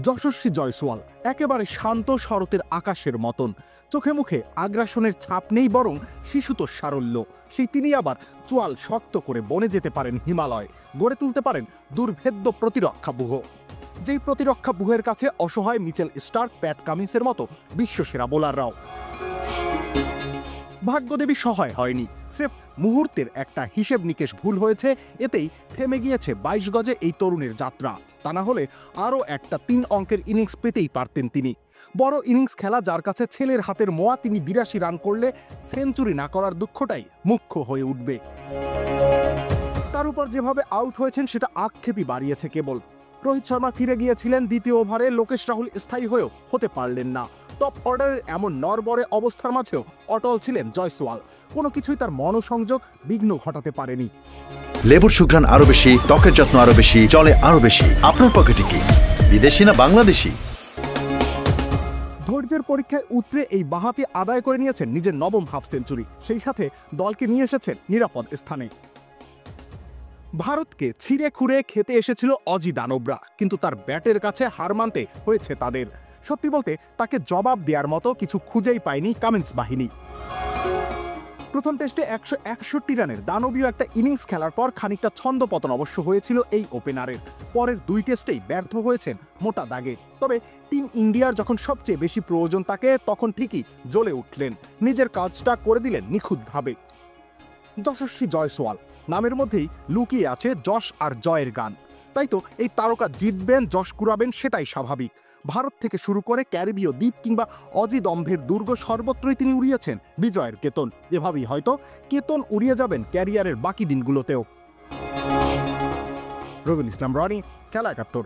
যশস্বী জয়সওয়াল একেবারে শান্ত শরতের আকাশের মতন, চোখে মুখে আগ্রাসনের ছাপ নেই, বরং শিশুতোষ সারল্য। সেই তিনি আবার চোয়াল শক্ত করে বনে যেতে পারেন হিমালয়, গড়ে তুলতে পারেন দুর্ভেদ্য প্রতিরক্ষা ব্যূহ। যেই প্রতিরক্ষা ব্যূহের কাছে অসহায় মিচেল স্টার্ক, প্যাট কামিন্সের মতো বিশ্বসেরা বোলাররাও। ভাগ্যদেবী সহায় হয়নি, স্রেফ মুহূর্তের একটা হিসেব নিকেশ ভুল হয়েছে, এতেই থেমে গিয়েছে 22 গজে এই তরুণের যাত্রা। তা না হলে আরও একটা 3 অঙ্কের ইনিংস পেতেই পারতেন তিনি। বড় ইনিংস খেলা যার কাছে ছেলের হাতের মোয়া, তিনি 82 রান করলে সেঞ্চুরি না করার দুঃখটাই মুখ্য হয়ে উঠবে। তার উপর যেভাবে আউট হয়েছেন সেটা আক্ষেপই বাড়িয়েছে কেবল। রোহিত শর্মা ফিরে গিয়েছিলেন দ্বিতীয় ওভারে, লোকেশ রাহুল স্থায়ী হয়েও হতে পারলেন না। টপ অর্ডারের এমন নড়বড়ে অবস্থার মাঝেও অটল ছিলেন জয়সওয়াল। কোনো কিছুই তার মনোসংযোগ বিঘ্ন ঘটাতে পারেনি। লেবুর সুঘ্রাণ আরো বেশি, ত্বকের যত্ন আরো বেশি, চলে আরো বেশি। আপনার পকেটে কি বিদেশি না বাংলাদেশি? ধৈর্যের পরীক্ষায় উতরে এই বাঁহাতি আদায় করে নিয়েছেন নিজের নবম হাফ সেঞ্চুরি, সেই সাথে দলকে নিয়ে এসেছেন নিরাপদ স্থানে। ভারতকে ছিঁড়ে খুঁড়ে খেতে এসেছিল অজি দানবরা, কিন্তু তার ব্যাটের কাছে হার মানতে হয়েছে তাদের। সত্যি বলতে তাকে জবাব দেওয়ার মতো কিছু খুঁজেই পায়নি কামিন্স বাহিনী। প্রথম টেস্টে 161 রানের দানবীয় একটা ইনিংস খেলার পর খানিকটা ছন্দপতন অবশ্য হয়েছিল এই ওপেনারের। পরের 2 টেস্টেই ব্যর্থ হয়েছেন মোটা দাগে। তবে টিম ইন্ডিয়ার যখন সবচেয়ে বেশি প্রয়োজন তাকে, তখন ঠিকই জ্বলে উঠলেন, নিজের কাজটা করে দিলেন নিখুঁতভাবে। যশস্বী জয়সওয়াল নামের মধ্যেই লুকিয়ে আছে যশ আর জয়ের গান। তাই তো এই তারকা জিতবেন, যশ কুড়াবেন, সেটাই স্বাভাবিক। ভারত থেকে শুরু করে ক্যারিবীয় দ্বীপ কিংবা অজি দম্ভের দুর্গ, সর্বত্রই তিনি উড়িয়েছেন বিজয়ের কেতন। এভাবেই হয়তো কেতন উড়িয়ে যাবেন ক্যারিয়ারের বাকি দিনগুলোতেও। রবিউল ইসলাম রনি, খেলা 71।